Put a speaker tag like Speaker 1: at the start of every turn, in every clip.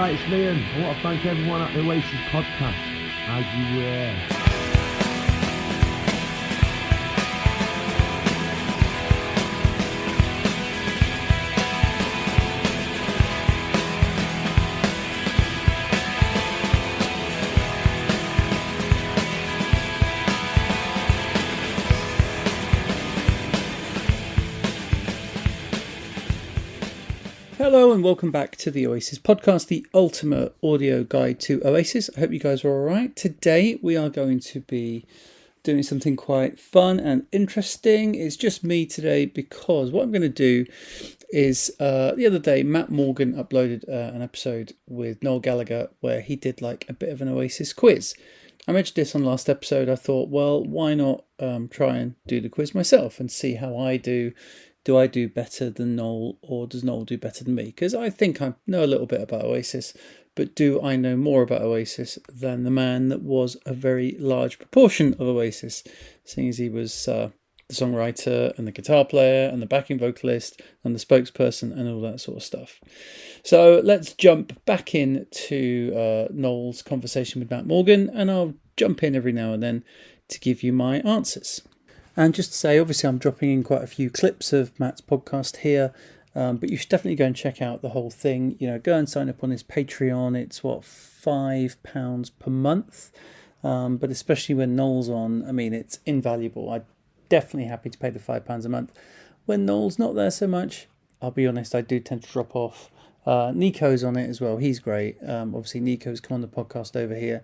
Speaker 1: Alright, it's Liam. I want to thank everyone at the Oasis Podcast. As you were.
Speaker 2: Hello and welcome back to the Oasis Podcast, the ultimate audio guide to Oasis. I hope you guys are all right. Today we are going to be doing something quite fun and interesting. It's just me today because what I'm going to do is the other day Matt Morgan uploaded an episode with Noel Gallagher where he did like a bit of an Oasis quiz. I mentioned this on last episode. I thought, well, why not try and do the quiz myself and see how I do. Do I do better than Noel, or does Noel do better than me? Because I think I know a little bit about Oasis, but do I know more about Oasis than the man that was a very large proportion of Oasis, seeing as he was the songwriter and the guitar player and the backing vocalist and the spokesperson and all that sort of stuff. So let's jump back into Noel's conversation with Matt Morgan, and I'll jump in every now and then to give you my answers. And just to say, obviously I'm dropping in quite a few clips of Matt's podcast here, but you should definitely go and check out the whole thing. You know, go and sign up on his Patreon. It's £5 per month, but especially when Noel's on, I mean, it's invaluable. I'm definitely happy to pay the £5 a month. When Noel's not there so much, I'll be honest, I do tend to drop off. Nico's on it as well. He's great. Obviously Nico's come on the podcast over here.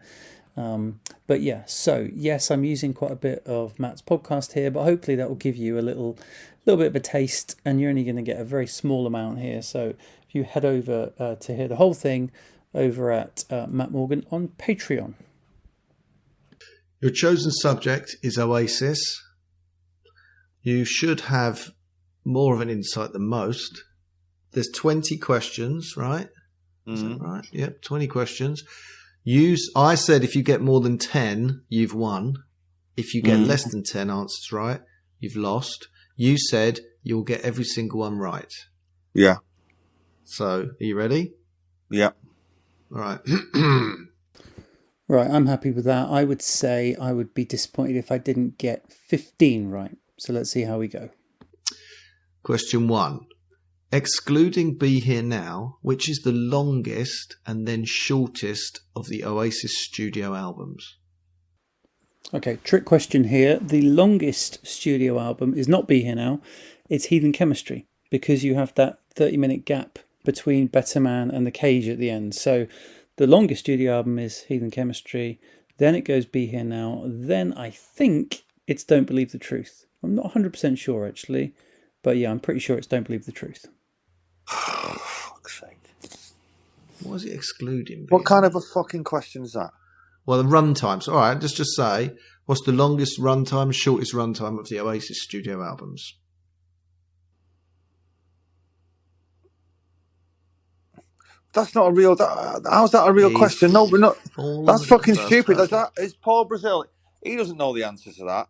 Speaker 2: But yeah, so yes, I'm using quite a bit of Matt's podcast here, but hopefully that will give you a little bit of a taste, and you're only going to get a very small amount here. So if you head over to hear the whole thing over at Matt Morgan on Patreon.
Speaker 3: Your chosen subject is Oasis. You should have more of an insight than most. There's 20 questions, right? Is that right? Yep, 20 questions. I said if you get more than 10, you've won. If you get less than 10 answers right, you've lost. You said you'll get every single one right.
Speaker 4: Yeah.
Speaker 3: So, are you ready?
Speaker 4: Yeah.
Speaker 3: All right.
Speaker 2: Right, I'm happy with that. I would say I would be disappointed if I didn't get 15 right. So let's see how we go.
Speaker 3: Question 1. Excluding Be Here Now, which is the longest and then shortest of the Oasis studio albums?
Speaker 2: Okay, trick question here. The longest studio album is not Be Here Now, it's Heathen Chemistry, because you have that 30-minute gap between Better Man and The Cage at the end. So the longest studio album is Heathen Chemistry, then it goes Be Here Now, then I think it's Don't Believe the Truth. I'm not 100% sure actually, but yeah, I'm pretty sure it's Don't Believe the Truth.
Speaker 4: Fuck's sake.
Speaker 3: What is it excluding?
Speaker 4: What kind of a fucking question is that?
Speaker 3: Well, the run times. All right, let's just say, what's the longest runtime, shortest runtime of the Oasis studio albums?
Speaker 4: That's not a real... how's that a real question? No, we're not... That's fucking stupid. Is Paul Brazil... He doesn't know the answer to that.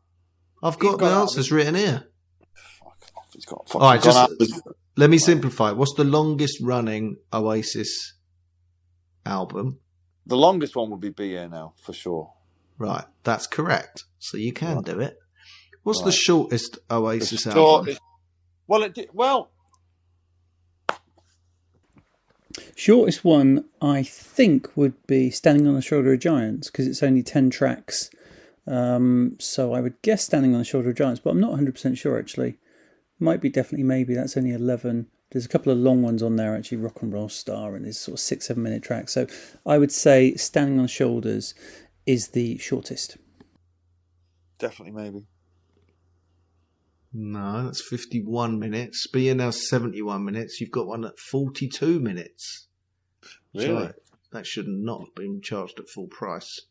Speaker 3: I've got the answers written here.
Speaker 4: Fuck off. He's got fucking...
Speaker 3: All right, let me simplify. What's the longest running Oasis album?
Speaker 4: The longest one would be Here Now, for sure.
Speaker 3: Right, that's correct. So you can do it. What's the shortest Oasis album?
Speaker 2: Shortest one, I think, would be Standing on the Shoulder of Giants, because it's only 10 tracks. So I would guess Standing on the Shoulder of Giants, but I'm not 100% sure, actually. Might be definitely maybe. That's only 11. There's a couple of long ones on there, actually. Rock and Roll Star, and it's sort of 6-7 minute tracks. So I would say Standing on the Shoulders is the shortest.
Speaker 4: Definitely maybe.
Speaker 3: No, that's 51 minutes. Be Here Now 71 minutes. You've got one at 42 minutes.
Speaker 4: Really?
Speaker 3: So that should not have been charged at full price.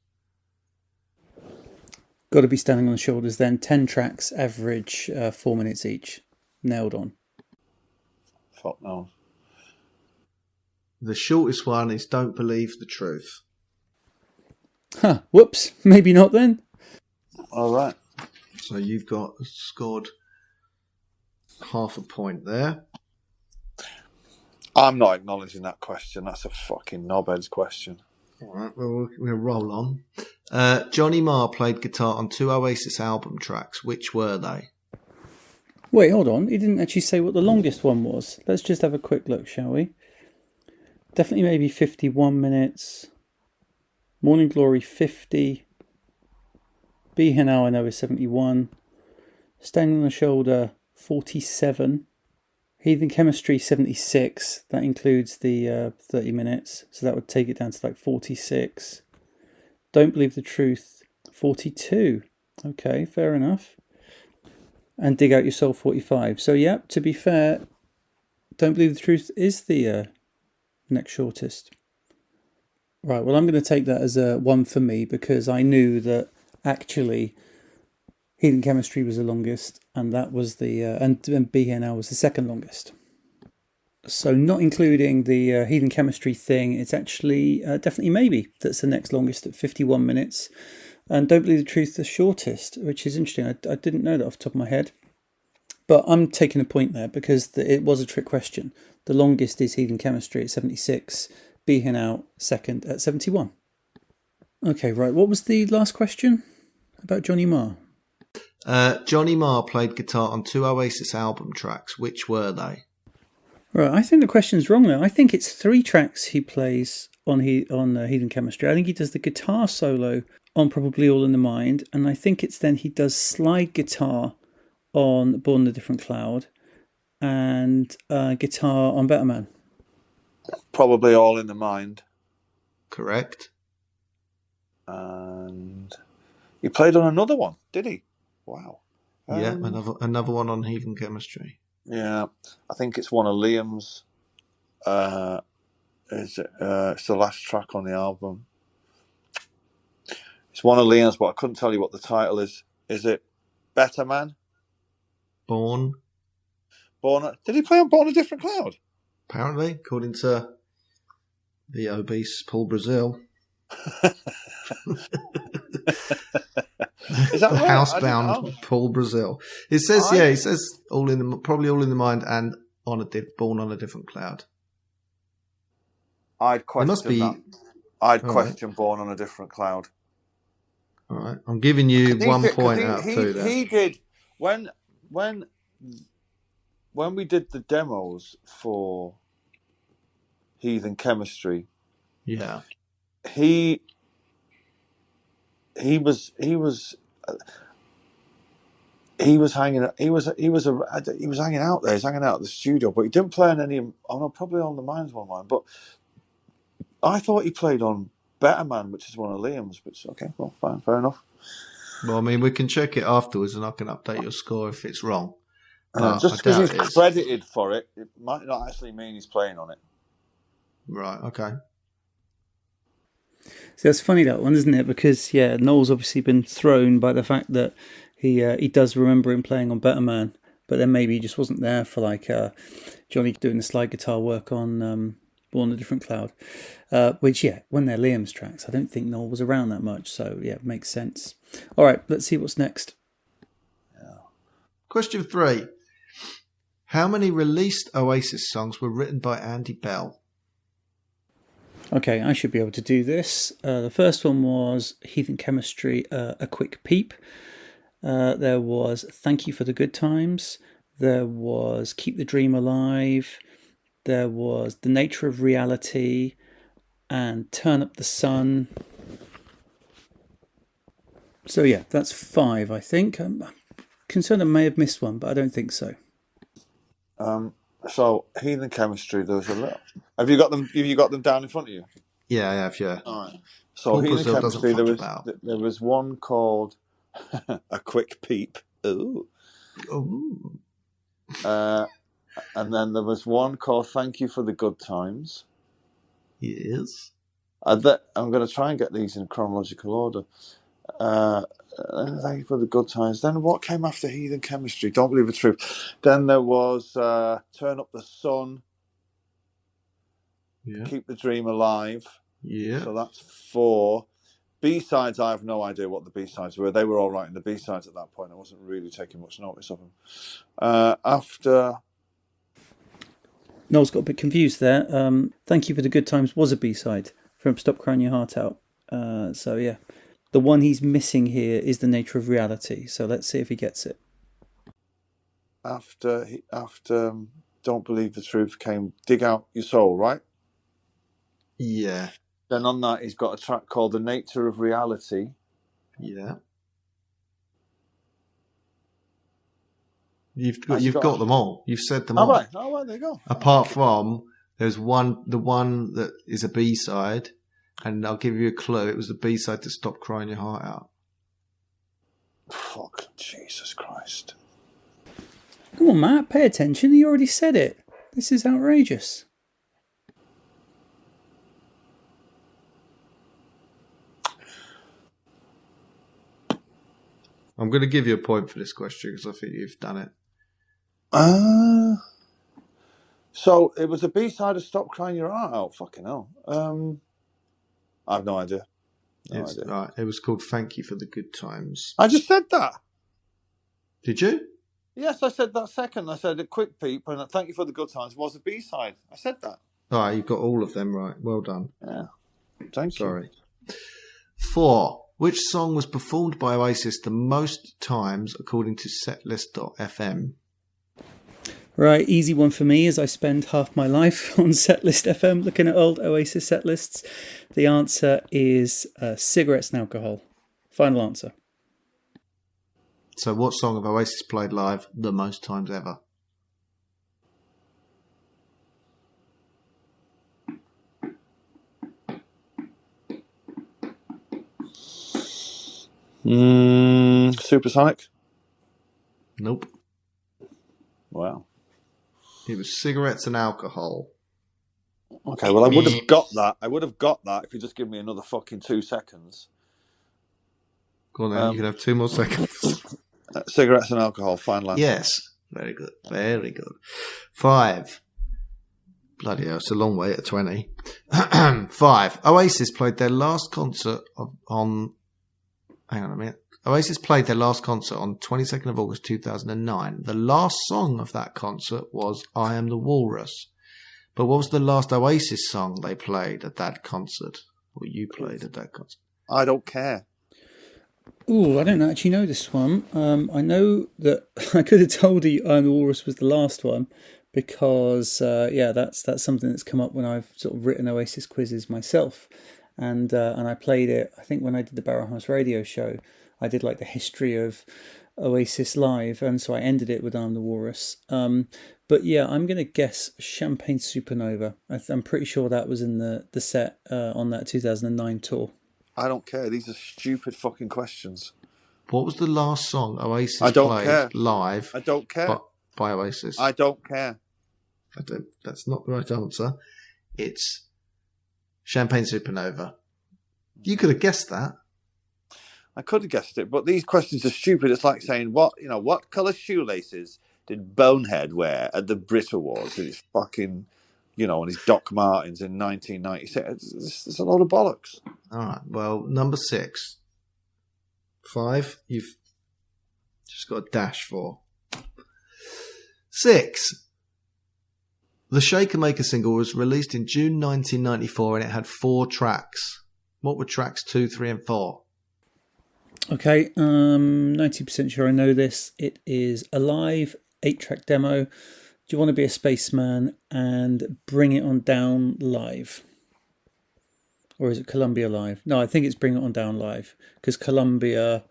Speaker 2: Got to be Standing on the Shoulders then. 10 tracks, average 4 minutes each. Nailed on.
Speaker 4: Fuck no.
Speaker 3: The shortest one is Don't Believe the Truth.
Speaker 2: Huh, whoops. Maybe not then.
Speaker 4: All right.
Speaker 3: So you've scored half a point there.
Speaker 4: I'm not acknowledging that question. That's a fucking knobhead's question.
Speaker 3: All right, well, we'll roll on. Johnny Marr played guitar on 2 Oasis album tracks. Which were they?
Speaker 2: Wait, hold on. He didn't actually say what the longest one was. Let's just have a quick look, shall we? Definitely maybe 51 minutes. Morning Glory 50. Be Here Now I Know is 71. Standing on the Shoulder 47. Heathen Chemistry 76. That includes the 30 minutes. So that would take it down to like 46. Don't Believe the Truth 42. Okay, fair enough. And Dig Out Your Soul 45. So yeah, to be fair, Don't Believe the Truth is the next shortest. Right, well, I'm going to take that as a one for me because I knew that actually Heathen Chemistry was the longest, and that was the and Be Here Now was the second longest. So not including the Heathen Chemistry thing, it's actually definitely maybe that's the next longest at 51 minutes, and Don't Believe the Truth the shortest, which is interesting. I didn't know that off the top of my head, but I'm taking a point there because it was a trick question. The longest is Heathen Chemistry at 76. Be Here Now second at 71. Okay, right. What was the last question about Johnny Marr?
Speaker 3: Johnny Marr played guitar on 2 Oasis album tracks. Which were they?
Speaker 2: Right, I think the question's wrong there. I think it's 3 tracks he plays on Heathen Chemistry. I think he does the guitar solo on Probably All in the Mind, and I think it's then he does slide guitar on Born on a Different Cloud and guitar on Better Man.
Speaker 4: Probably All in the Mind.
Speaker 3: Correct.
Speaker 4: And he played on another one, did he? Wow.
Speaker 3: Yeah, another one on Heathen Chemistry.
Speaker 4: Yeah, I think it's one of Liam's. It's the last track on the album. It's one of Liam's, but I couldn't tell you what the title is. Is it Better Man?
Speaker 3: Born.
Speaker 4: Did he play on Born a Different Cloud?
Speaker 3: Apparently, according to the obese Paul Brazil.
Speaker 4: Is that right?
Speaker 3: Housebound Paul Brazil. It says, it says probably All in the Mind and Born on a Different Cloud.
Speaker 4: I'd question that. I'd question Born on a Different Cloud.
Speaker 3: All right, I'm giving you 1 point out of 2 there.
Speaker 4: He did when we did the demos for Heathen Chemistry.
Speaker 3: Yeah,
Speaker 4: he was hanging out there. He's hanging out at the studio, but he didn't play on any. Oh no, probably on the Minds one line. But I thought he played on Better Man, which is one of Liam's. Which okay, well, fine, fair enough.
Speaker 3: Well, I mean, we can check it afterwards, and I can update your score if it's wrong.
Speaker 4: Just because he's credited for it, it might not actually mean he's playing on it.
Speaker 3: Right. Okay.
Speaker 2: So that's funny, that one, isn't it? Because Noel's obviously been thrown by the fact that he does remember him playing on Better Man, but then maybe he just wasn't there for like Johnny doing the slide guitar work on Born on a Different Cloud. Which when they're Liam's tracks, I don't think Noel was around that much, so it makes sense. All right, let's see what's next.
Speaker 3: Yeah. Question 3: how many released Oasis songs were written by Andy Bell?
Speaker 2: Okay, I should be able to do this. The first one was Heathen Chemistry, A Quick Peep. There was Thank You for the Good Times. There was Keep the Dream Alive. There was The Nature of Reality and Turn Up the Sun. So that's 5, I think. I'm concerned I may have missed one, but I don't think so.
Speaker 4: So Heathen Chemistry, there was a little. Have you got them down in front of you?
Speaker 3: Yeah, I have. Yeah.
Speaker 4: All right. So Heathen Chemistry, there was one called A Quick Peep. Ooh.
Speaker 3: Ooh.
Speaker 4: And then there was one called Thank You for the Good Times.
Speaker 3: Yes.
Speaker 4: I'm going to try and get these in chronological order. Thank You for the Good Times. Then what came after Heathen Chemistry? Don't Believe the Truth. Then there was Turn Up the Sun.
Speaker 3: Yeah.
Speaker 4: Keep the Dream Alive.
Speaker 3: Yeah.
Speaker 4: So that's 4. B-sides, I have no idea what the B-sides were. They were all writing the B-sides at that point. I wasn't really taking much notice of them. After
Speaker 2: Noel's got a bit confused there. Thank You for the Good Times was a B-side from Stop Crying Your Heart Out. So yeah, the one he's missing here is The Nature of Reality. So let's see if he gets it.
Speaker 4: After Don't Believe the Truth came Dig Out Your Soul, right?
Speaker 3: Yeah.
Speaker 4: Then on that, he's got a track called The Nature of Reality.
Speaker 3: Yeah. You've got them all. You've said them all.
Speaker 4: All right, there you go.
Speaker 3: Apart from there's the one that is a B-side, and I'll give you a clue. It was the B-side to Stop Crying Your Heart Out.
Speaker 4: Fuck, Jesus Christ.
Speaker 2: Come on, Matt, pay attention. You already said it. This is outrageous.
Speaker 3: I'm going to give you a point for this question because I think you've done it.
Speaker 4: So it was a B-side of Stop Crying Your Heart Out. Fucking hell. I have no idea.
Speaker 3: Right. It was called Thank You for the Good Times.
Speaker 4: I just said that.
Speaker 3: Did you?
Speaker 4: Yes, I said that second. I said a quick peep and Thank You for the Good Times was a B-side. I said that.
Speaker 3: All right, you've got all of them right. Well done.
Speaker 4: Yeah. Thank you.
Speaker 3: Sorry. 4. Which song was performed by Oasis the most times according to setlist.fm?
Speaker 2: Right, easy one for me as I spend half my life on Setlist FM looking at old Oasis set lists. The answer is Cigarettes and Alcohol. Final answer.
Speaker 3: So what song have Oasis played live the most times ever?
Speaker 4: Supersonic?
Speaker 3: Nope.
Speaker 4: Wow.
Speaker 3: It was Cigarettes and Alcohol.
Speaker 4: Okay, well, I would have got that. I would have got that if you just give me another fucking 2 seconds.
Speaker 3: Go on then, you can have 2 more seconds.
Speaker 4: Cigarettes and Alcohol, final answer.
Speaker 3: Yes. Very good. Very good. 5. Bloody hell, it's a long way to 20. 5. Oasis played their last concert on... Hang on a minute. Oasis played their last concert on 22nd of August 2009. The last song of that concert was I Am the Walrus. But what was the last Oasis song they played at that concert? Or you played at that concert?
Speaker 4: I don't care.
Speaker 2: Ooh, I don't actually know this one. I know that I could have told you I Am the Walrus was the last one because, that's something that's come up when I've sort of written Oasis quizzes myself. And I played it, I think when I did the Barrow House radio show, I did like the history of Oasis live, and so I ended it with I'm the Walrus. But yeah, I'm going to guess Champagne Supernova. I'm pretty sure that was in the set on that 2009 tour.
Speaker 4: I don't care. These are stupid fucking questions.
Speaker 3: What was the last song Oasis
Speaker 4: played
Speaker 3: live?
Speaker 4: I don't care.
Speaker 3: By Oasis?
Speaker 4: I don't care.
Speaker 3: That's not the right answer. It's Champagne Supernova. You could have guessed that.
Speaker 4: I could have guessed it, but these questions are stupid. It's like saying, what colour shoelaces did Bonehead wear at the Brit Awards with his fucking, and his Doc Martens in 1996? It's a load of bollocks.
Speaker 3: All right. Well, number 6. 5, you've just got a dash for. 6. The Shaker Maker single was released in June 1994 and it had 4 tracks. What were tracks 2, 3 and 4?
Speaker 2: Okay, 90% sure I know this. It is Alive, 8-track demo, Do You Want to Be a Spaceman, and Bring It On Down Live. Or is it Columbia Live? No, I think it's Bring It On Down Live, because Columbia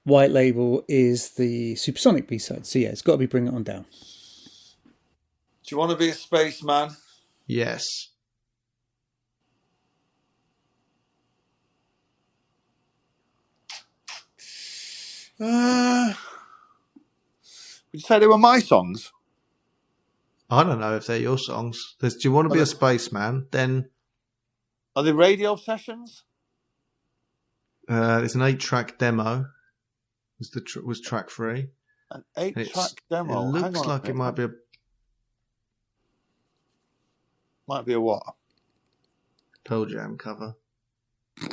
Speaker 2: White Label is the Supersonic B-side. So yeah, it's got to be Bring It On Down.
Speaker 4: Do you want to be a spaceman?
Speaker 3: Yes.
Speaker 4: Would you say they were my songs?
Speaker 3: I don't know if they're your songs. There's Do You Want to Be a Spaceman? Then
Speaker 4: Are they radio sessions?
Speaker 3: it's an 8-track demo. Was track 3.
Speaker 4: An 8-track demo.
Speaker 3: It looks like it might be a...
Speaker 4: Might be a what?
Speaker 3: Pearl Jam cover.
Speaker 4: Do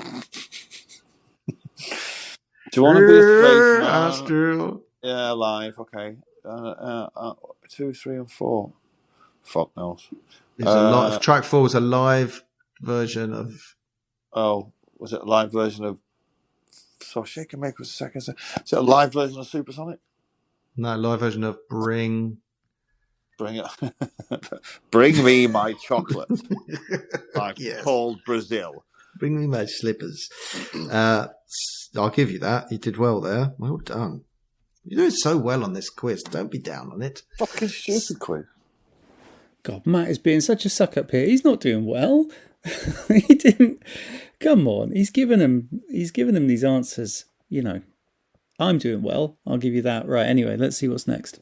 Speaker 4: you want to be a spaceman?
Speaker 3: Astral.
Speaker 4: Yeah, live. Okay. 2, 3, and 4. Fuck knows.
Speaker 3: Track 4 was a live version of.
Speaker 4: Oh, was it a live version of? So Shake and Make was the second. Is it a live version of Supersonic?
Speaker 3: No, live version of Bring
Speaker 4: It. Bring me my chocolate. Like
Speaker 3: Yes.
Speaker 4: called Brazil.
Speaker 3: Bring me my slippers. I'll give you that. You did well there. Well done. You're doing so well on this quiz. Don't be down on it.
Speaker 4: Fucking stupid quiz.
Speaker 2: God, Matt is being such a suck up here. He's not doing well. He didn't. Come on, he's given them these answers. You know, I'm doing well. I'll give you that. Right. Anyway, let's see what's next.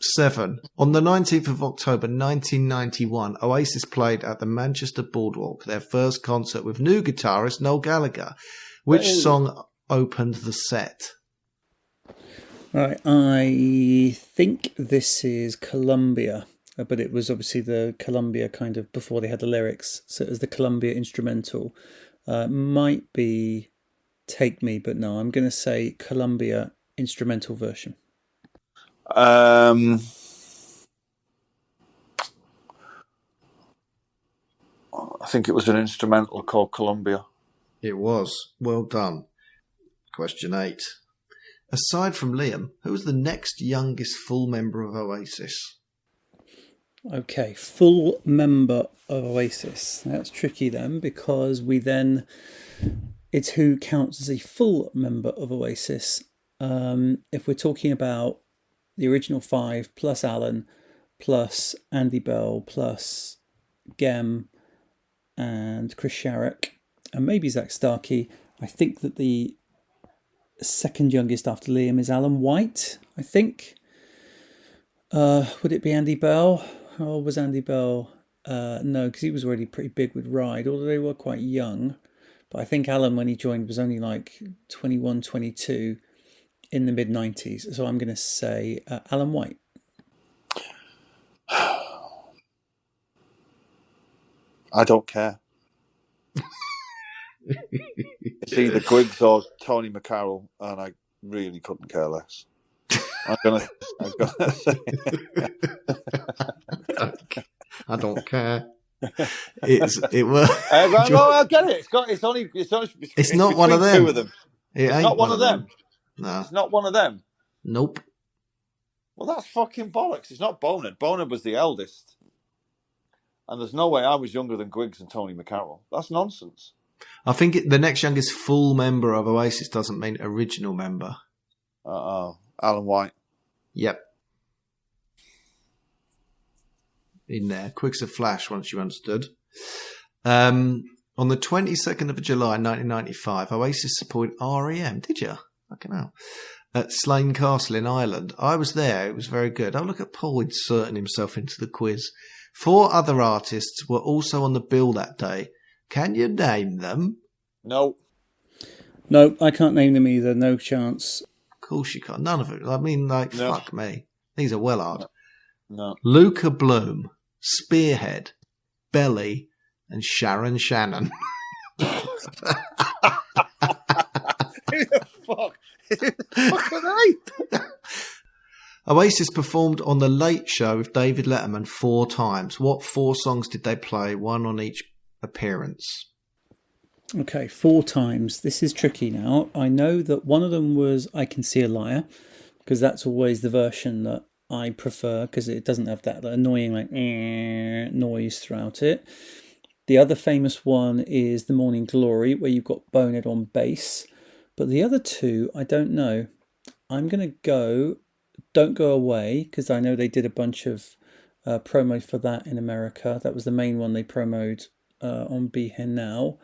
Speaker 3: 7. On the 19th of October 1991, Oasis played at the Manchester Boardwalk, their first concert with new guitarist Noel Gallagher. Which song opened the set?
Speaker 2: Right, I think this is Columbia, but it was obviously the Columbia kind of before they had the lyrics, so it was the Columbia instrumental. Might be Take Me, but no, I'm going to say Columbia instrumental version.
Speaker 4: I think it was an instrumental called Columbia.
Speaker 3: It was. Well done. Question 8. Aside from Liam, who was the next youngest full member of Oasis?
Speaker 2: Okay, full member of Oasis. That's tricky then, because it's who counts as a full member of Oasis. If we're talking about the original 5 plus Alan plus Andy Bell plus Gem and Chris Sharrock and maybe Zach Starkey, I think that the second youngest after Liam is Alan White, I think. Would it be Andy Bell? How old was Andy Bell? No, because he was already pretty big with Ride, although they were quite young. But I think Alan, when he joined, was only like 21, 22 in the mid-90s. So I'm going to say Alan White.
Speaker 4: I don't care. It's either Griggs or Tony McCarroll, and I really couldn't care less. I'm gonna say.
Speaker 3: I don't care. It was.
Speaker 4: No, I get it. It's
Speaker 3: not one of them.
Speaker 4: Two of them.
Speaker 3: It's
Speaker 4: not one of them.
Speaker 3: No,
Speaker 4: it's not one of them.
Speaker 3: Nope.
Speaker 4: Well, that's fucking bollocks. It's not Bonard. Bonard was the eldest, and there's no way I was younger than Griggs and Tony McCarroll. That's nonsense.
Speaker 3: I think the next youngest full member of Oasis doesn't mean original member.
Speaker 4: Alan White.
Speaker 3: Yep. In there. Quick as a flash once you understood. On the 22nd of July 1995, Oasis supported REM. Did you? Fucking hell. At Slane Castle in Ireland. I was there. It was very good. Oh, look at Paul inserting himself into the quiz. 4 other artists were also on the bill that day. Can you name them?
Speaker 4: No.
Speaker 2: No, I can't name them either. No chance.
Speaker 3: Of course you can't. None of it. I mean, like,
Speaker 4: No.
Speaker 3: Fuck me. These are well hard.
Speaker 4: No.
Speaker 3: Luca Bloom, Spearhead, Belly, and Sharon Shannon.
Speaker 4: Who the fuck? Who the fuck are they?
Speaker 3: Oasis performed on The Late Show with David Letterman 4 times. What 4 songs did they play? 1 on each appearance.
Speaker 2: Okay, 4 times. This is tricky now. I know that one of them was I Can See a Liar, because that's always the version that I prefer, because it doesn't have that annoying like noise throughout it. The other famous one is The Morning Glory, where you've got Bonehead on bass. But the other 2, I don't know. I'm going to go Don't Go Away, because I know they did a bunch of promo for that in America. That was the main one they promoted on Be Here Now.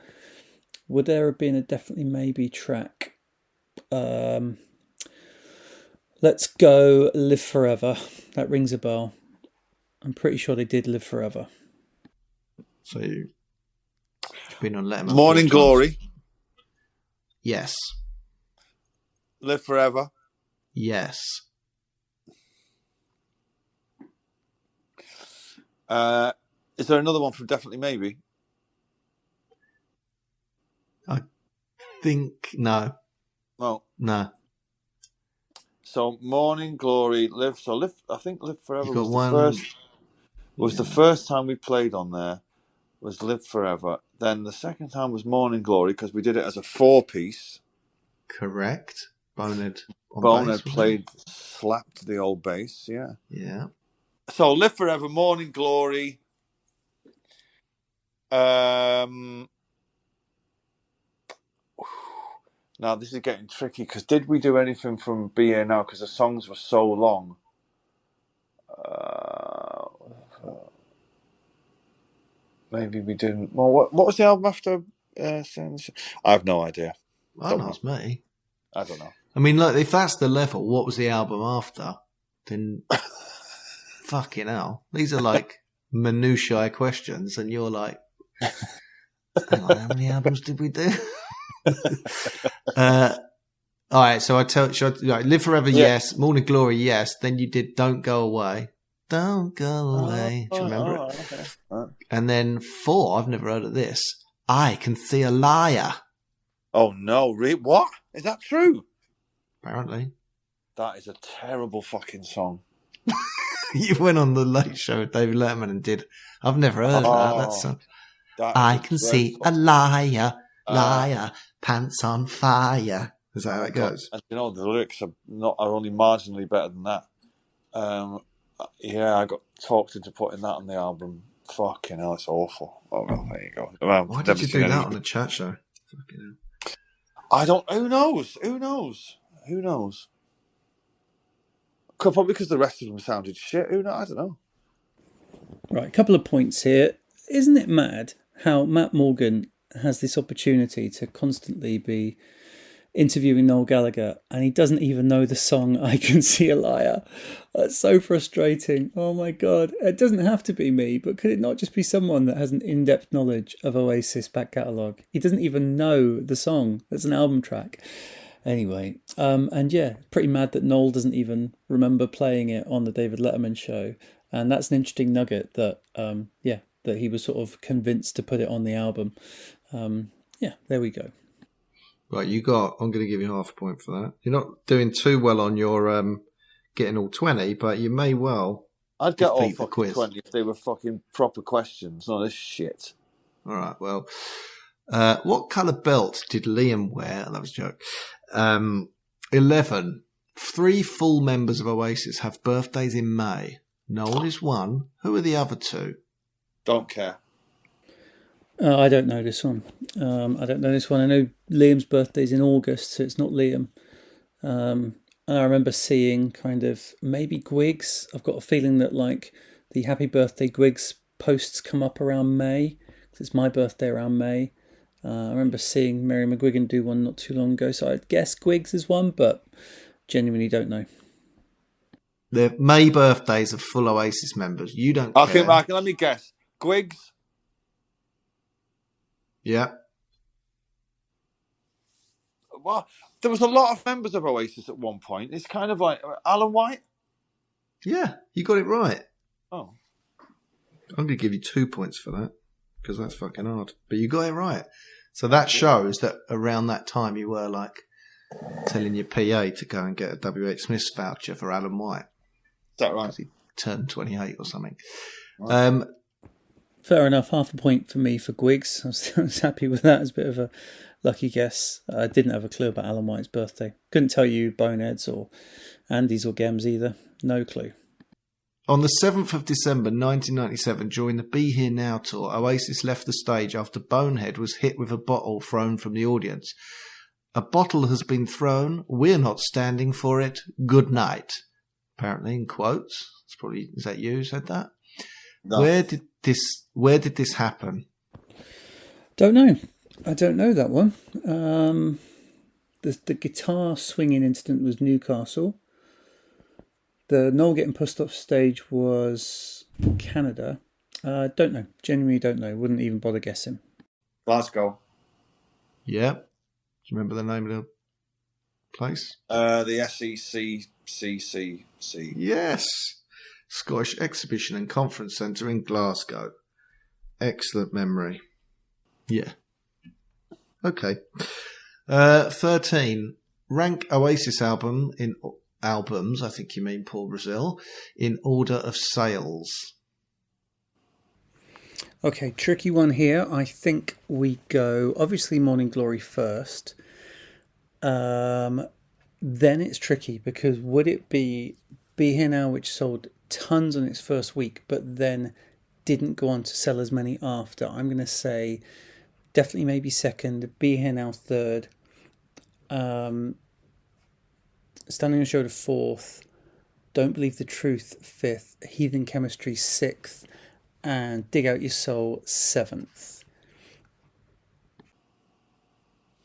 Speaker 2: Would there have been a Definitely Maybe track? Let's go Live Forever. That rings a bell. I'm pretty sure they did Live Forever.
Speaker 3: So you've been on Letterman.
Speaker 4: Morning Glory.
Speaker 3: Yes.
Speaker 4: Live Forever.
Speaker 3: Yes.
Speaker 4: Is there another one from Definitely Maybe?
Speaker 3: I think no.
Speaker 4: No.
Speaker 3: No.
Speaker 4: So Morning Glory, Live. So Live. I think Live Forever
Speaker 3: You've got
Speaker 4: was
Speaker 3: one.
Speaker 4: the first. Was the first time we played on there was Live Forever. Then the second time was Morning Glory because we did it as a 4-piece.
Speaker 3: Correct. Bonehead on
Speaker 4: Bonehead
Speaker 3: bass,
Speaker 4: played, slapped the old bass, yeah.
Speaker 3: Yeah.
Speaker 4: So Live Forever, Morning Glory. Now this is getting tricky because did we do anything from Be Here Now? Because the songs were so long. Maybe we didn't. Well, what was the album after? I have no idea.
Speaker 3: Don't ask me.
Speaker 4: I don't know.
Speaker 3: I mean, look, if that's the level, what was the album after? Then, fucking hell. These are like minutiae questions, and you're like, hang on, how many albums did we do? All right, so Live Forever, yes. Morning Glory, yes. Then you did Don't Go Away. Don't go away. Do you remember it?
Speaker 4: Okay.
Speaker 3: And then 4, I've never heard of this. I Can See a Liar.
Speaker 4: Oh, no. What? Is that true?
Speaker 3: Apparently.
Speaker 4: That is a terrible fucking song.
Speaker 3: You went on the Late Show with David Letterman and did. I've never heard of that. I can see a liar, pants on fire. Is that how it goes?
Speaker 4: And the lyrics are only marginally better than that. I got talked into putting that on the album. Fucking hell, it's awful. Oh well, there you go.
Speaker 3: Why did you do that on a chat show? Fucking hell.
Speaker 4: I don't. Who knows? Probably because the rest of them sounded shit. Who knows? I don't know.
Speaker 2: Right, a couple of points here. Isn't it mad how Matt Morgan has this opportunity to constantly be interviewing Noel Gallagher and he doesn't even know the song I Can See a Liar? That's so frustrating. Oh my God. It doesn't have to be me, but could it not just be someone that has an in-depth knowledge of Oasis back catalogue? He doesn't even know the song. That's an album track. Anyway, and yeah, pretty mad that Noel doesn't even remember playing it on the David Letterman show. And that's an interesting nugget that, that he was sort of convinced to put it on the album. There we go.
Speaker 3: Right, I'm going to give you half a point for that. You're not doing too well on your getting all 20, but you may well.
Speaker 4: I'd get all fucking 20 if they were fucking proper questions, not this shit.
Speaker 3: All right, well, what colour belt did Liam wear? That was a joke. 11. 3 full members of Oasis have birthdays in May. Noel is one. Who are the other 2?
Speaker 4: Don't care.
Speaker 2: I don't know this one. I know Liam's birthday's in August, so it's not Liam. And I remember seeing kind of maybe Gwigs. I've got a feeling that like the Happy Birthday Gwigs posts come up around May, because it's my birthday around May. I remember seeing Mary McGuigan do one not too long ago, so I'd guess Gwigs is one, but genuinely don't know.
Speaker 3: The May birthdays of full Oasis members. You don't care.
Speaker 4: Okay, Mark, let me guess. Gwigs?
Speaker 3: Yeah.
Speaker 4: Well, there was a lot of members of Oasis at one point. It's kind of like Alan White?
Speaker 3: Yeah, you got it right.
Speaker 4: Oh.
Speaker 3: I'm going to give you 2 points for that, because that's fucking hard. But you got it right. So that shows that around that time you were like telling your PA to go and get a W.H. Smith's voucher for Alan White.
Speaker 4: Is that right?
Speaker 3: He turned 28 or something.
Speaker 4: Right.
Speaker 2: Fair enough. Half a point for me for Gwigs. I was happy with that as a bit of a lucky guess. I didn't have a clue about Alan White's birthday. Couldn't tell you Boneheads or Andy's or Gems either. No clue.
Speaker 3: On the 7th of December 1997, during the Be Here Now tour, Oasis left the stage after Bonehead was hit with a bottle thrown from the audience. A bottle has been thrown. We're not standing for it. Good night. Apparently, in quotes. Is that you who said that? No. Where did this happen?
Speaker 2: Don't know. I don't know that one. The guitar swinging incident was Newcastle. The Noel getting pushed off stage was Canada. Don't know. Genuinely don't know. Wouldn't even bother guessing.
Speaker 4: Glasgow.
Speaker 3: Yeah. Do you remember the name of the place?
Speaker 4: The SECCCC.
Speaker 3: Yes. Scottish Exhibition and Conference Centre in Glasgow. Excellent memory. Yeah. Okay. 13. Rank Oasis albums, I think you mean Paul Brazil, in order of sales.
Speaker 2: Okay, tricky one here. I think we go, obviously, Morning Glory first. Then it's tricky because would it be Here Now, which sold tons on its first week, but then didn't go on to sell as many after? I'm going to say definitely maybe second, Be Here Now third, Standing on Shoulder fourth, Don't Believe the Truth fifth, Heathen Chemistry sixth, and Dig Out Your Soul seventh.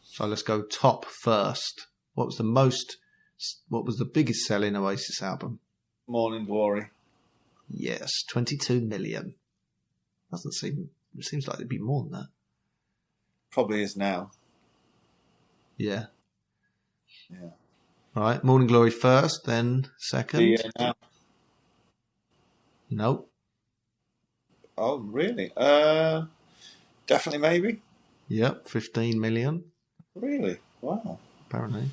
Speaker 3: So let's go top first. What was the biggest selling Oasis album?
Speaker 4: Morning Glory.
Speaker 3: Yes, 22 million. It seems like it'd be more than that.
Speaker 4: Probably is now.
Speaker 3: Yeah.
Speaker 4: Yeah.
Speaker 3: All right, Morning Glory first, then second.
Speaker 4: Be Here Now.
Speaker 3: Nope.
Speaker 4: Oh, really? Definitely maybe.
Speaker 3: Yep, 15 million.
Speaker 4: Really? Wow.
Speaker 3: Apparently.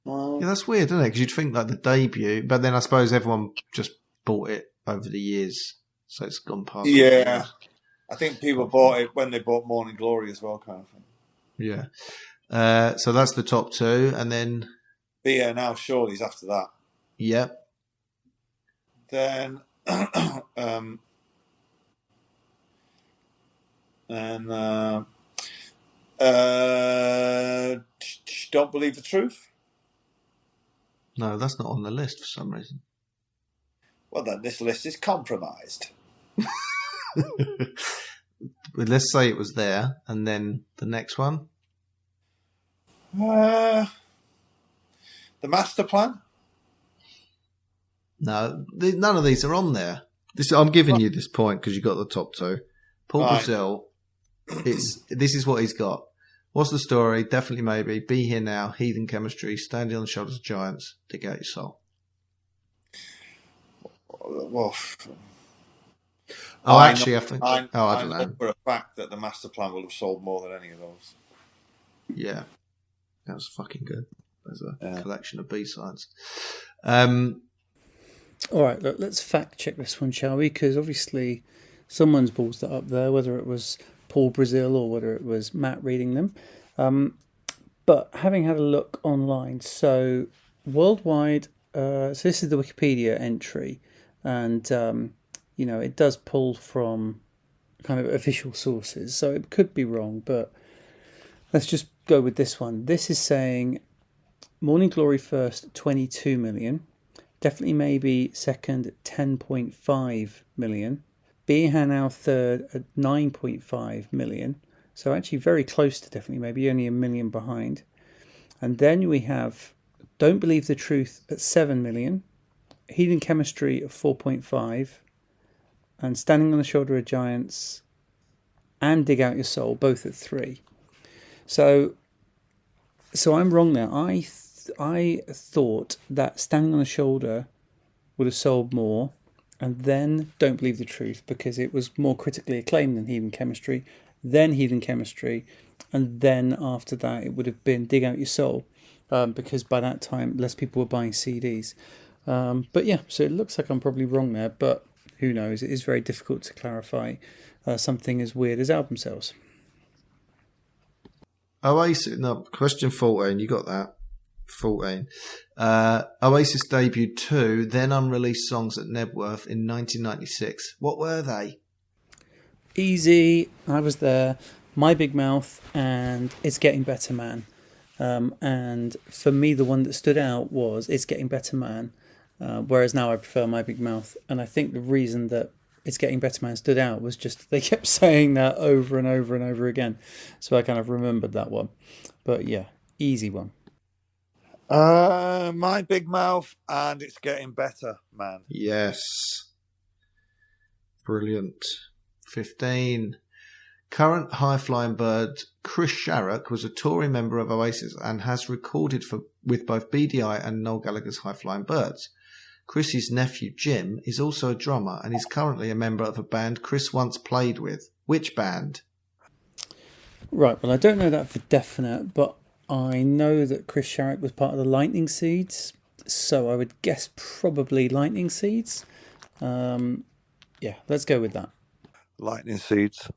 Speaker 4: Well,
Speaker 3: Yeah, that's weird, isn't it? Because you'd think like the debut, but then I suppose everyone just bought it over the years, so it's gone past.
Speaker 4: yeah. I think people bought it when they bought Morning Glory as well, kind of thing.
Speaker 3: Yeah. So that's the top two, and then
Speaker 4: Be Here Now, surely is after that.
Speaker 3: Yep.
Speaker 4: Then, Don't Believe the Truth.
Speaker 3: No, that's not on the list for some reason.
Speaker 4: Well, then this list is compromised.
Speaker 3: But let's say it was there, and then the next one.
Speaker 4: The Master Plan.
Speaker 3: No, none of these are on there. I'm giving you this point because you got the top two. Paul Brazil. This is what he's got. What's the story? Definitely maybe. Be Here Now. Heathen Chemistry. Standing on the Shoulders of Giants. Dig Out Your Soul.
Speaker 4: Well,
Speaker 3: I don't know.
Speaker 4: I know for a fact that the Master Plan will have sold more than any of those.
Speaker 3: Yeah, that was fucking good. There's a collection of B-sides.
Speaker 2: All right, let's fact check this one, shall we? Because obviously someone's balls that up there, whether it was Paul Brazil or whether it was Matt reading them. But having had a look online, so worldwide, so this is the Wikipedia entry, and it does pull from kind of official sources, so it could be wrong, but let's just go with this one. This is saying Morning Glory first, 22 million. Definitely Maybe second, 10.5 million. Be Here Now third at 9.5 million. So actually very close to Definitely Maybe, only a million behind. And then we have Don't Believe the Truth at 7 million. Heathen Chemistry at 4.5. And Standing on the Shoulder of Giants and Dig Out Your Soul both at 3. So I'm wrong there. I thought that Standing on the Shoulder would have sold more, and then Don't Believe the Truth because it was more critically acclaimed than Heathen Chemistry, then Heathen Chemistry, and then after that it would have been Dig Out Your Soul because by that time less people were buying CDs. But yeah, so it looks like I'm probably wrong there, but who knows? It is very difficult to clarify something as weird as album sales.
Speaker 3: Oasis, no, question 14, you got that. 14. Oasis debuted 2 then unreleased songs at Knebworth in 1996. What were they?
Speaker 2: Easy, I was there, My Big Mouth, and It's Getting Better Man. And for me, the one that stood out was It's Getting Better Man, whereas now I prefer My Big Mouth. And I think the reason that It's Getting Better Man stood out was just they kept saying that over and over and over again. So I kind of remembered that one. But yeah, easy one.
Speaker 4: My Big Mouth and It's Getting Better Man.
Speaker 3: Yes. Brilliant. 15. Current high-flying bird Chris Sharrock was a touring member of Oasis and has recorded with both BDI and Noel Gallagher's High Flying Birds. Chris's nephew Jim is also a drummer and is currently a member of a band Chris once played with. Which band?
Speaker 2: Right, well, I don't know that for definite, but I know that Chris Sharrock was part of the Lightning Seeds, so I would guess probably Lightning Seeds. Yeah, let's go with that.
Speaker 4: Lightning Seeds.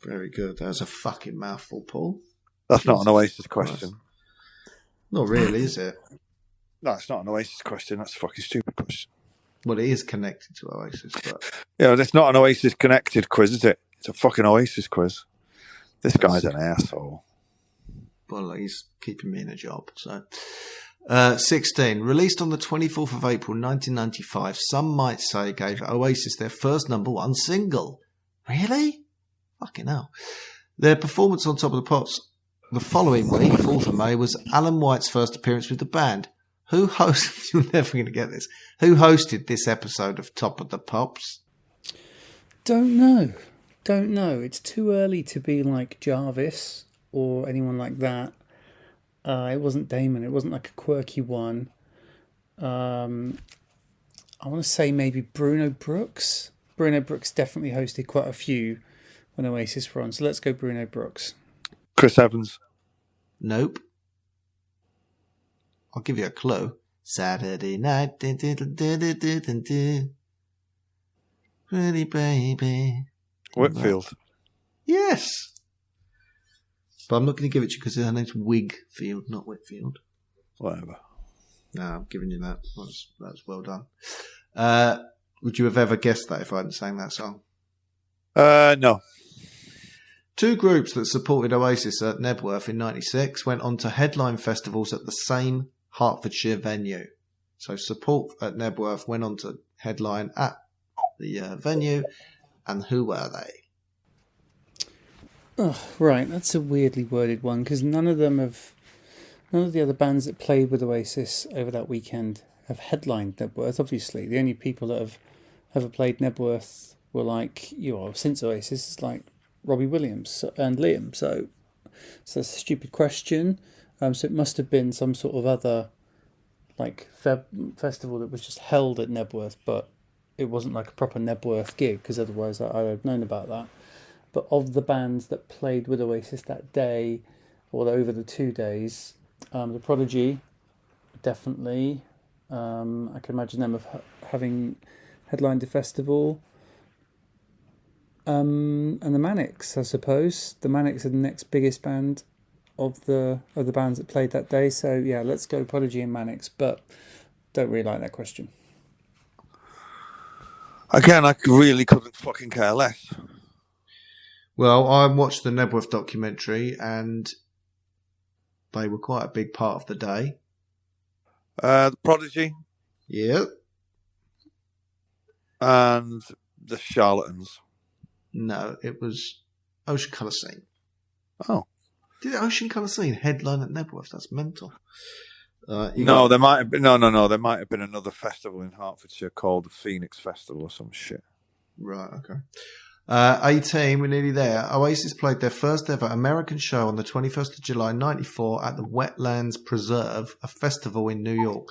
Speaker 3: Very good. That was a fucking mouthful, Paul.
Speaker 4: That's
Speaker 3: Jesus
Speaker 4: not an Oasis
Speaker 3: Christ.
Speaker 4: question.
Speaker 3: Not really, is it?
Speaker 4: No, it's not an Oasis question. That's a fucking stupid question.
Speaker 3: Well, it is connected to Oasis, but
Speaker 4: Yeah, that's not an Oasis connected quiz, is it? It's a fucking Oasis quiz. This guy's an asshole.
Speaker 3: well, he's keeping me in a job. So, 16. Released on the 24th of April 1995, some might say gave Oasis their first number one single. Really? Fucking hell. Their performance on Top of the Pops the following week, 4th of May, was Alan White's first appearance with the band. Who hosted... You're never going to get this. Who hosted this episode of Top of the Pops?
Speaker 2: Don't know. It's too early to be like Jarvis or anyone like that. It wasn't Damon. It wasn't like a quirky one. I want to say maybe Bruno Brooks. Bruno Brooks definitely hosted quite a few when Oasis were on. So let's go Bruno Brooks.
Speaker 4: Chris Evans.
Speaker 3: Nope. I'll give you a clue. Saturday night. Pretty baby.
Speaker 4: Whitfield.
Speaker 3: Yes. But I'm not going to give it to you because her name's Wigfield, not Whitfield.
Speaker 4: Whatever.
Speaker 3: No, I'm giving you that. That's well done. Would you have ever guessed that if I hadn't sang that song?
Speaker 4: No.
Speaker 3: Two groups that supported Oasis at Knebworth in '96 went on to headline festivals at the same Hertfordshire venue. So Support at Knebworth went on to headline at the venue. And who were they?
Speaker 2: Oh, right, that's a weirdly worded one because none of the other bands that played with Oasis over that weekend have headlined Knebworth. Obviously, the only people that have ever played Knebworth were like, since Oasis, it's like Robbie Williams and Liam. So that's a stupid question. So it must have been some sort of other like festival that was just held at Knebworth, but it wasn't like a proper Knebworth gig because otherwise I'd have known about that. But of the bands that played with Oasis that day or over the 2 days, The Prodigy, definitely. I can imagine them having headlined the festival. And the Manics, I suppose. The Manics are the next biggest band of the bands that played that day. So yeah, let's go Prodigy and Manics, but don't really like that question.
Speaker 4: Again, I really couldn't fucking care less.
Speaker 3: Well, I watched the Knebworth documentary and they were quite a big part of the day.
Speaker 4: The Prodigy.
Speaker 3: Yeah.
Speaker 4: And the Charlatans.
Speaker 3: No, it was Ocean Colour Scene.
Speaker 4: Oh.
Speaker 3: Did Ocean Colour Scene headline at Knebworth? That's mental.
Speaker 4: There might have been there might have been another festival in Hertfordshire called the Phoenix Festival or some shit.
Speaker 3: Right, okay. 18, we're nearly there. Oasis played their first ever American show on the 21st of July 94 at the Wetlands Preserve, a festival in New York.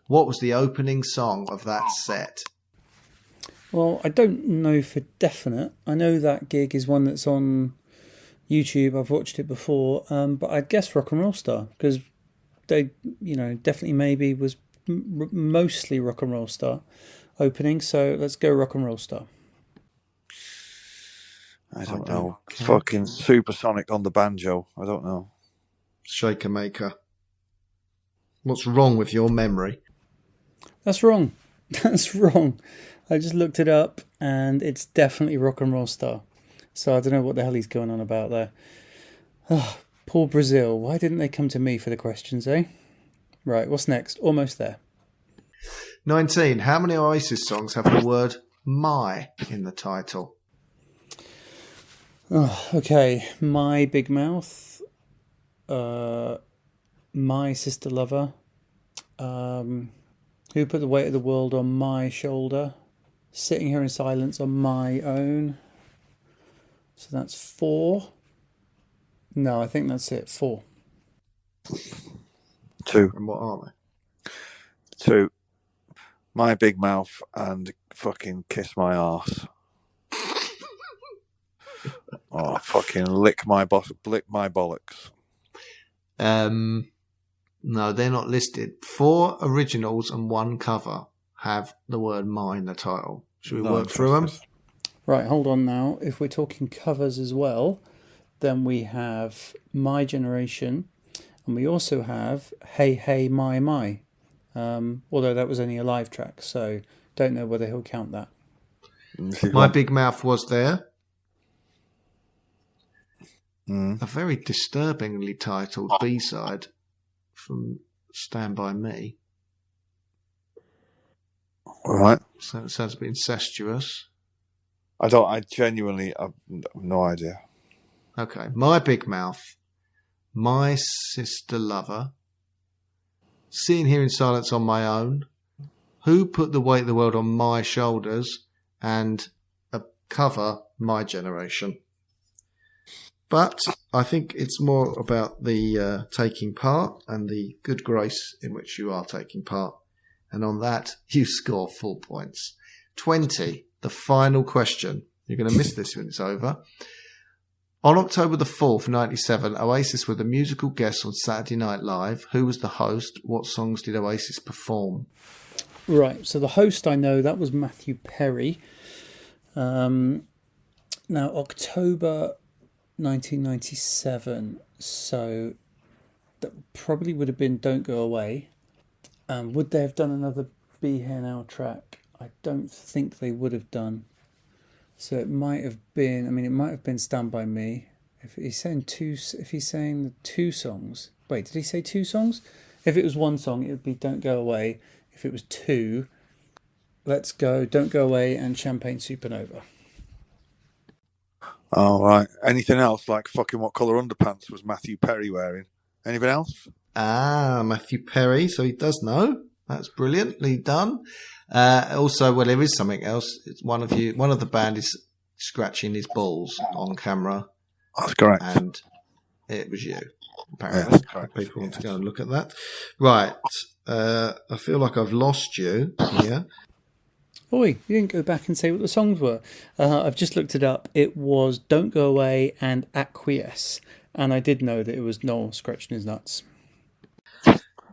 Speaker 3: What was the opening song of that set?
Speaker 2: Well, I don't know for definite. I know that gig is one that's on YouTube. I've watched it before, but I'd guess Rock and Roll Star because they, definitely maybe was mostly Rock and Roll Star opening. So let's go Rock and Roll Star.
Speaker 4: I don't know. Fucking Supersonic on the banjo. I don't know.
Speaker 3: Shaker Maker. What's wrong with your memory?
Speaker 2: That's wrong. That's wrong. I just looked it up and it's definitely Rock and Roll Star. So I don't know what the hell he's going on about there. Oh, poor Brazil. Why didn't they come to me for the questions, eh? Right, what's next? Almost there.
Speaker 3: 19. How many Oasis songs have the word my in the title?
Speaker 2: Oh, okay. My Big Mouth. My Sister Lover. Who Put the Weight of the World on My Shoulder. Sitting Here in Silence on My Own. So that's 4. No, I think that's it. 4.
Speaker 4: 2.
Speaker 3: And what are they?
Speaker 4: 2. My Big Mouth and fucking Kiss My Arse. Oh, fucking lick my bollocks.
Speaker 3: No, they're not listed. 4 originals and 1 cover have the word my in the title. Should we work through them?
Speaker 2: Right, hold on now. If we're talking covers as well, then we have My Generation, and we also have Hey Hey My My. Although that was only a live track, so don't know whether he'll count that.
Speaker 3: My Big Mouth was there. A very disturbingly titled B-side from Stand By Me.
Speaker 4: All right.
Speaker 3: So it sounds a bit incestuous.
Speaker 4: I genuinely have no idea.
Speaker 3: Okay. My Big Mouth, My Sister Lover, Sitting Here in Silence on My Own, Who Put the Weight of the World on My Shoulders, and a cover, My Generation. But I think it's more about the taking part and the good grace in which you are taking part. And on that, you score 4 points. 20, the final question. You're going to miss this when it's over. On October the 4th, 1997, Oasis were the musical guests on Saturday Night Live. Who was the host? What songs did Oasis perform?
Speaker 2: Right, so the host I know, that was Matthew Perry. Now, October 1997, so that probably would have been Don't Go Away. Would they have done another Be Here Now track? I don't think they would have done. So it might have been, it might have been Stand By Me. If he's saying the two songs. Wait, did he say 2 songs? If it was 1 song, it would be Don't Go Away. If it was 2, let's go Don't Go Away and Champagne Supernova.
Speaker 4: All right. Anything else? Like fucking what colour underpants was Matthew Perry wearing? Anything else?
Speaker 3: Matthew Perry. So he does know. That's brilliantly done. Also, well, there is something else. It's one of the band is scratching his balls on camera.
Speaker 4: That's correct.
Speaker 3: And it was you, apparently. Yeah, people want to go and look at that. Right. I feel like I've lost you here.
Speaker 2: Oi, you didn't go back and say what the songs were. I've just looked it up. It was Don't Go Away and Acquiesce. And I did know that it was Noel scratching his nuts.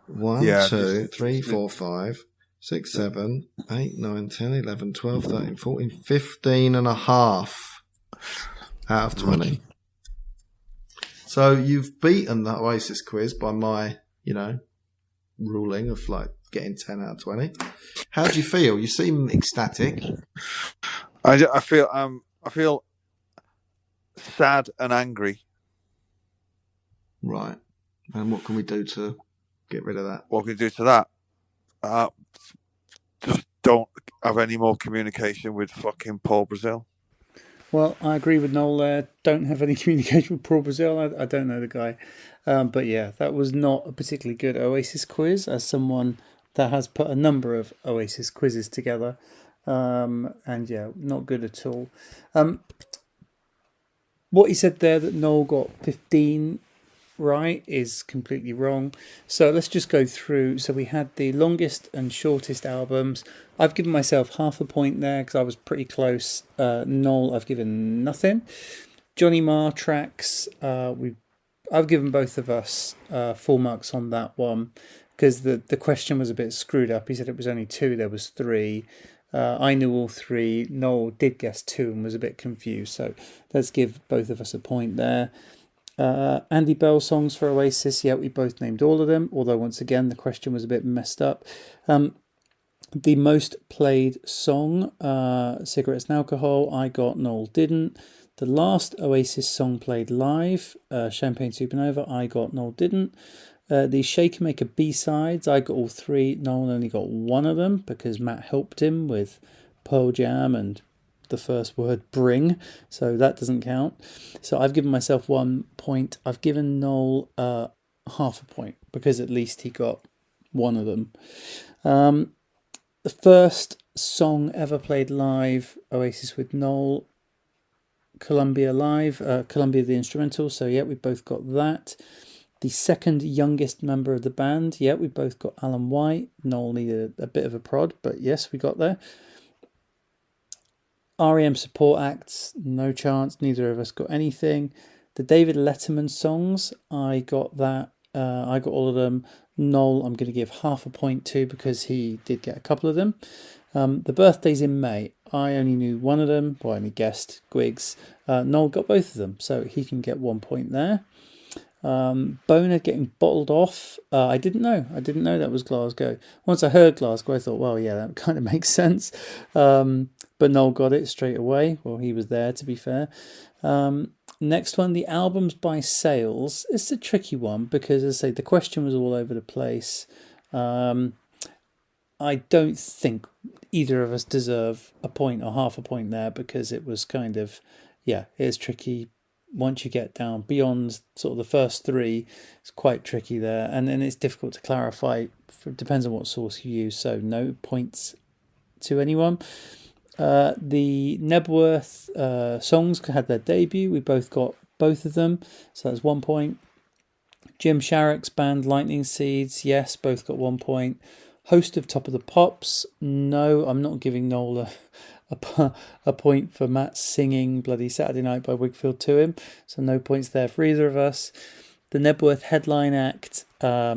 Speaker 3: 1, 2, 3, 4, 5, 6, 7, 8, 9, 10, 11, 12, 13, 14, 15 and a half out of 20. So you've beaten the Oasis quiz by my, ruling of like getting 10 out of 20. How do you feel? You seem ecstatic.
Speaker 4: I feel sad and angry.
Speaker 3: Right. And what can we do to get rid of that?
Speaker 4: What can we do to that? Just don't have any more communication with fucking Paul Brazil.
Speaker 2: Well, I agree with Noel there. Don't have any communication with Paul Brazil. I don't know the guy. But yeah, that was not a particularly good Oasis quiz, as someone that has put a number of Oasis quizzes together. And yeah, not good at all. What he said there, that Noel got 15 right, is completely wrong. So let's just go through. So we had the longest and shortest albums. I've given myself half a point there because I was pretty close. Noel, I've given nothing. Johnny Marr tracks, I've given both of us full marks on that one because the question was a bit screwed up. He said it was only 2, there was 3. I knew all 3. Noel did guess 2 and was a bit confused. So let's give both of us a point there. Andy Bell songs for Oasis. Yeah, we both named all of them, although once again the question was a bit messed up. The most played song, Cigarettes and Alcohol, I got, Noel didn't. The last Oasis song played live, Champagne Supernova, I got, Noel didn't. The Shaker Maker B-sides, I got all 3. Noel only got 1 of them because Matt helped him with Pearl Jam and the first word Bring, so that doesn't count. So I've given myself 1 point. I've given Noel half a point because at least he got 1 of them. The first song ever played live, Oasis with Noel, Columbia Live, Columbia the instrumental, so yeah, we both got that. The second youngest member of the band, yeah, we both got Alan White. Noel needed a bit of a prod, but yes, we got there. REM support acts, no chance, neither of us got anything. The David Letterman songs, I got that. I got all of them. Noel, I'm going to give half a point to because he did get a couple of them. The birthdays in May, I only knew one of them, well, I only guessed Griggs. Noel got both of them, so he can get 1 point there. Boner getting bottled off. I didn't know that was Glasgow. Once I heard Glasgow, I thought, well, yeah, that kind of makes sense. But Noel got it straight away. Well, he was there, to be fair. Next one, the albums by sales. It's a tricky one because, as I say, the question was all over the place. I don't think either of us deserve a point or half a point there because it was kind of, yeah, it's tricky. Once you get down beyond sort of the first three, it's quite tricky there. And then it's difficult to clarify. It depends on what source you use. So no points to anyone. The Knebworth songs had their debut. We both got both of them. So that's 1 point. Jim Sharrock's band Lightning Seeds. Yes, both got 1 point. Host of Top of the Pops. No, I'm not giving Noel a point for Matt singing Bloody Saturday Night by Wigfield to him. So no points there for either of us. The Knebworth headline act. A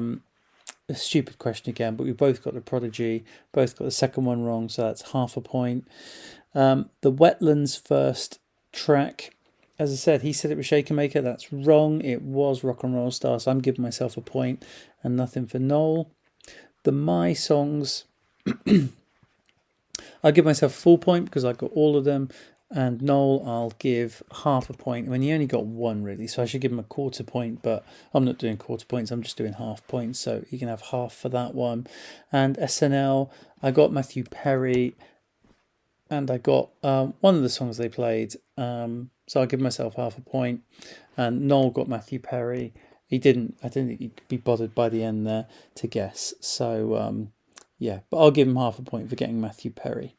Speaker 2: stupid question again, but we both got the Prodigy. Both got the second one wrong, so that's half a point. The Wetlands first track. As I said, he said it was Shaker Maker. That's wrong. It was Rock and Roll Star, so I'm giving myself a point and nothing for Noel. The My Songs, I'll give myself a full point because I got all of them. And Noel, I'll give half a point. I mean, he only got one, really, so I should give him a quarter point. But I'm not doing quarter points. I'm just doing half points. So you can have half for that one. And SNL, I got Matthew Perry. And I got one of the songs they played. So I'll give myself half a point. And Noel got Matthew Perry. I didn't think he'd be bothered by the end there to guess. So, yeah, but I'll give him half a point for getting Matthew Perry.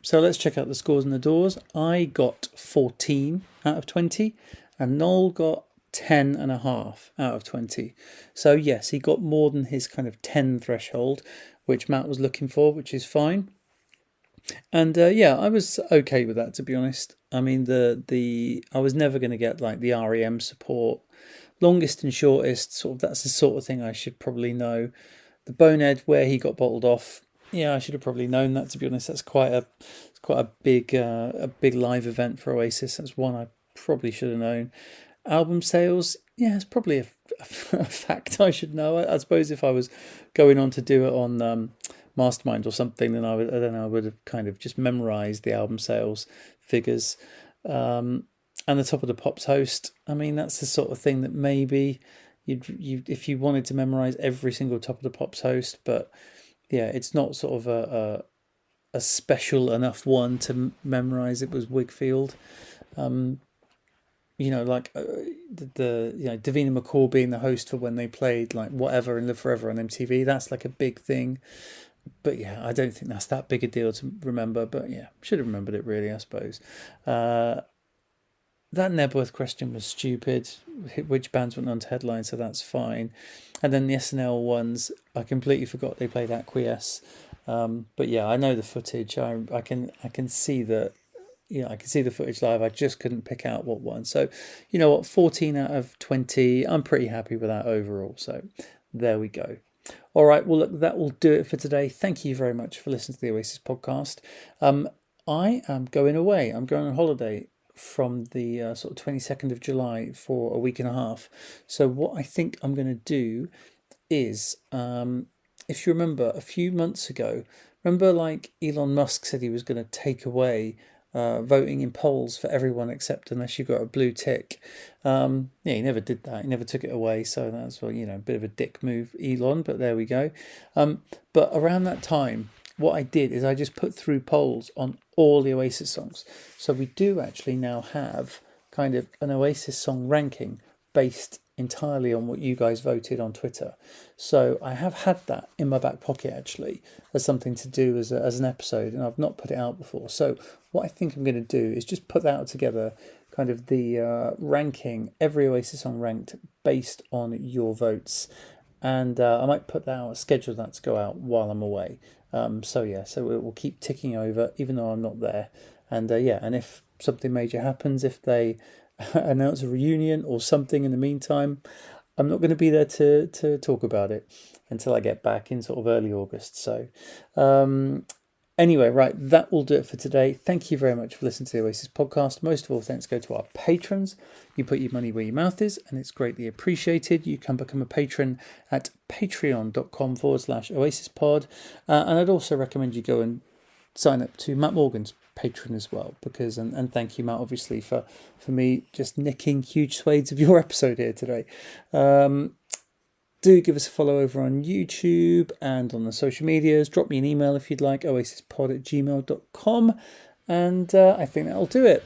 Speaker 2: So let's check out the scores and the doors. I got 14 out of 20 and Noel got 10.5 out of 20. So, yes, he got more than his kind of 10 threshold, which Matt was looking for, which is fine. And yeah, I was okay with that, to be honest. I mean, I was never going to get like the REM support. Longest and shortest, sort of, that's the sort of thing I should probably know. The Bonehead, where he got bottled off, yeah, I should have probably known that, to be honest. That's quite a big live event for Oasis. That's one I probably should have known. Album sales, yeah, it's probably a fact I should know. I suppose if I was going on to do it on Mastermind or something, then I would have kind of just memorised the album sales figures. And the Top of the Pops host, I mean, that's the sort of thing that maybe you if you wanted to memorise every single Top of the Pops host, but yeah, it's not sort of a special enough one to memorise. It was Wigfield. You know, like Davina McCall being the host for when they played like Whatever and Live Forever on MTV. That's like a big thing. But yeah, I don't think that's that big a deal to remember. But yeah, should have remembered it really, I suppose. That Knebworth question was stupid. Which bands went on to headline, so that's fine. And then the SNL ones, I completely forgot they played Acquiesce. But yeah, I know the footage. I can see that. Yeah, I can see the footage live. I just couldn't pick out what one. So, you know what, 14 out of 20. I'm pretty happy with that overall. So there we go. All right, well, look, that will do it for today. Thank you very much for listening to the Oasis podcast. I am going away. I'm going on holiday from the sort of 22nd of July for a week and a half. So what I think I'm going to do is, if you remember a few months ago, remember like Elon Musk said he was going to take away voting in polls for everyone except unless you got a blue tick. Yeah, he never did that. He never took it away. So that's, well, you know, a bit of a dick move, Elon, but there we go. But around that time, what I did is I just put through polls on all the Oasis songs. So we do actually now have kind of an Oasis song ranking based entirely on what you guys voted on Twitter. So I have had that in my back pocket actually as something to do as an episode, and I've not put it out before. So what I think I'm going to do is just put that together, kind of the ranking, every Oasis song ranked based on your votes. And I might put that out, schedule that to go out while I'm away. So it will keep ticking over even though I'm not there. And and if something major happens, if they announce a reunion or something in the meantime, I'm not going to be there to talk about it until I get back in sort of early August. So Anyway, right, that will do it for today. Thank you very much for listening to the Oasis podcast. Most of all, thanks go to our patrons. You put your money where your mouth is, and it's greatly appreciated. You can become a patron at patreon.com/OasisPod. And I'd also recommend you go and sign up to Matt Morgan's Patreon as well, because and thank you, Matt, obviously, for me just nicking huge swathes of your episode here today. Do give us a follow over on YouTube and on the social medias. Drop me an email if you'd like, oasispod@gmail.com. And I think that'll do it.